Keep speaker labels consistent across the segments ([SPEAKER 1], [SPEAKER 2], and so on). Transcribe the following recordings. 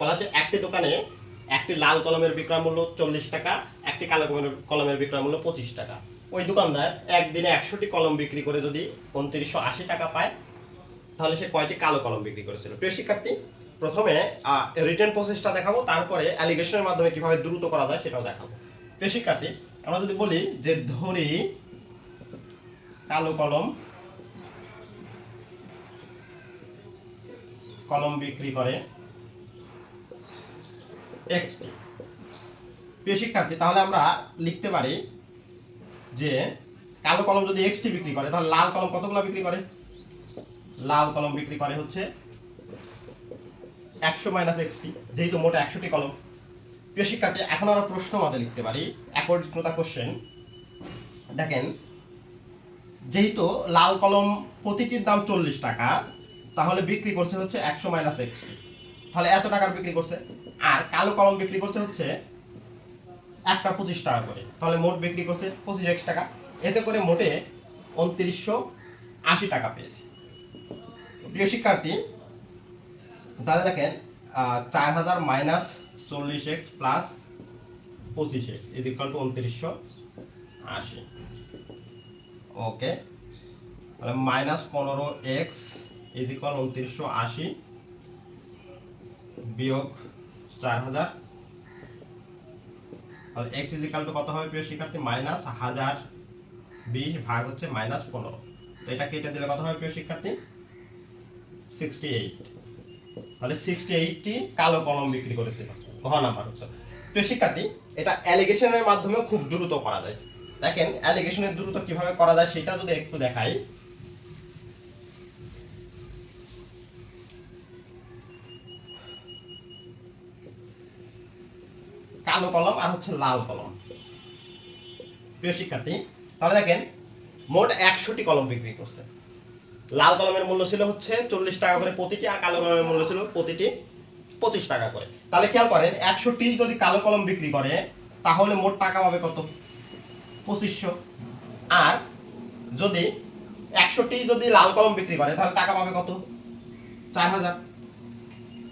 [SPEAKER 1] বলা হচ্ছে একটি দোকানে একটি লাল কলমের বিক্রয় মূল্য 40 টাকা, একটি কালো কলমের বিক্রয় মূল্য 25 টাকা। ওই দোকানদার একদিনে 100টি কলম বিক্রি করে যদি 2980 টাকা পায়, তাহলে সে কয়টি কালো কলম বিক্রি করেছিল? প্রিয় শিক্ষার্থী, প্রথমে রিটেন প্রসেসটা দেখাবো, তারপরে অ্যালিগেশনের মাধ্যমে কিভাবে দ্রুত করা যায় সেটাও দেখাবো। প্রিয় শিক্ষার্থী, আমরা যদি বলি যে ধরি কালো কলম বিক্রি করে এক্সটি। প্রিয় শিক্ষার্থী, তাহলে আমরা লিখতে পারি যে কালো কলম যদি এক্সটি বিক্রি করে, তাহলে লাল কলম কতগুলো বিক্রি করে? লাল কলম বিক্রি করে হচ্ছে 100 মাইনাস এক্সটি, যেহেতু মোট 100টি কলম। প্রিয় শিক্ষার্থী, এখন আমরা প্রশ্ন মাঝে লিখতে পারি অ্যাকর্ডিং টু দ্য কোশ্চেন। দেখেন, যেহেতু লাল কলম প্রতিটির দাম 40 টাকা, তাহলে বিক্রি করছে হচ্ছে 100 মাইনাস এক্সটি, তাহলে এত টাকার বিক্রি করছে। আর কালো কলম বিক্রি করছে হচ্ছে একটা 25 টাকা করে, তাহলে মোট বিক্রি করছে 25x টাকা। এতে করে মোটে 2980 টাকা পেয়েছে। প্রিয় শিক্ষার্থী, তাহলে দেখেন 4000 minus 40x plus 25x is equal to 2980। ওকে, তাহলে মাইনাস 15x ইজ ইকুয়াল 2980 বিয়োগ 4000, তাহলে x ইজ ইকুয়াল টু কত হবে প্রিয় শিক্ষার্থী? মাইনাস 1020 ভাগ হচ্ছে মাইনাস 15, তো এটা কেটে দিলে কত হবে প্রিয় শিক্ষার্থী? 68। তাহলে 68টি কালো কলম বিক্রি করেছিল, ঘ নাম্বার উত্তর। প্রিয় শিক্ষার্থী, এটা অ্যালিগেশনের মাধ্যমে খুব দ্রুত করা যায়। দেখেন অ্যালিগেশনের দ্রুত কিভাবে করা যায় সেটা যদি একটু দেখাই। কালো কলম আর হচ্ছে লাল কলম। প্রিয় শিক্ষার্থী, তাহলে দেখেন মোট 100টি কলম বিক্রি করছে। লাল কলমের মূল্য ছিল হচ্ছে 40 টাকা করে প্রতিটি, আর কালো কলমের মূল্য ছিল প্রতিটি 25 টাকা করে। তাহলে খেয়াল করেন, 100টি যদি কালো কলম বিক্রি করে, তাহলে মোট টাকা পাবে কত? 2500। আর যদি 100টি যদি লাল কলম বিক্রি করে, তাহলে টাকা পাবে কত? 4000।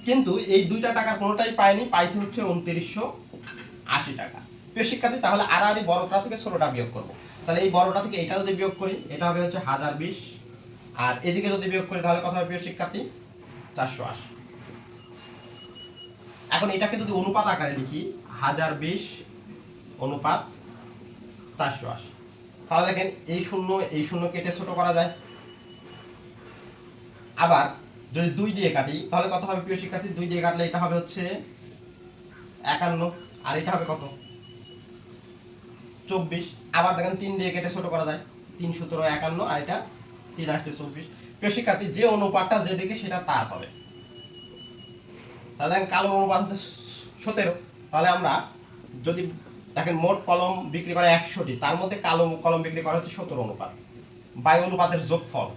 [SPEAKER 1] কিন্তু এই দুইটা টাকার কোনোটাই পায়নি, পাইছে হচ্ছে 2980 টাকা। প্রিয় শিক্ষার্থী, তাহলে আড়াআড়ি বড়টা থেকে ছোটটা বিয়োগ করবো। তাহলে এই বড়টা থেকে এটা যদি বিয়োগ করি, এটা হবে হচ্ছে 1020, আর এদিকে যদি বিয়োগ করি তাহলে কত হবে প্রিয় শিক্ষার্থী? 480। এখন এটাকে যদি অনুপাত আকারে লিখি, 1020 অনুপাত 480, তাহলে দেখেন এই শূন্য কেটে ছোট করা যায়। আবার যদি 2 দিয়ে কাটি, তাহলে কত হবে প্রিয় শিক্ষার্থী? 2 দিয়ে কাটলে এটা হবে হচ্ছে 51, আর এটা হবে কত? 24। আবার দেখেন 3 দিয়ে কেটে ছোট করা যায়, 3 17 51, আর এটা 3 8 24। প্রিয় শিক্ষার্থী, যে অনুপাতটা যেদিকে সেটা তার হবে। তাহলে দেখেন কালো অনুপাত হচ্ছে 17। তাহলে আমরা যদি দেখেন মোট কলম বিক্রি করে 100টি, তার মধ্যে কালো কলম বিক্রি করা হচ্ছে 17 অনুপাত, বাই অনুপাতের যোগফল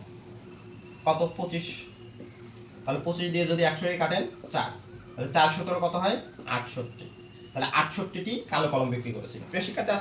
[SPEAKER 1] কত? 25। তাহলে 25 দিয়ে যদি 100 কাটেন 4, তাহলে 4 17 কত হয়? 68। তাহলে 68টি কালো কলম বিক্রি করেছিল। প্রিয় শিক্ষার্থী,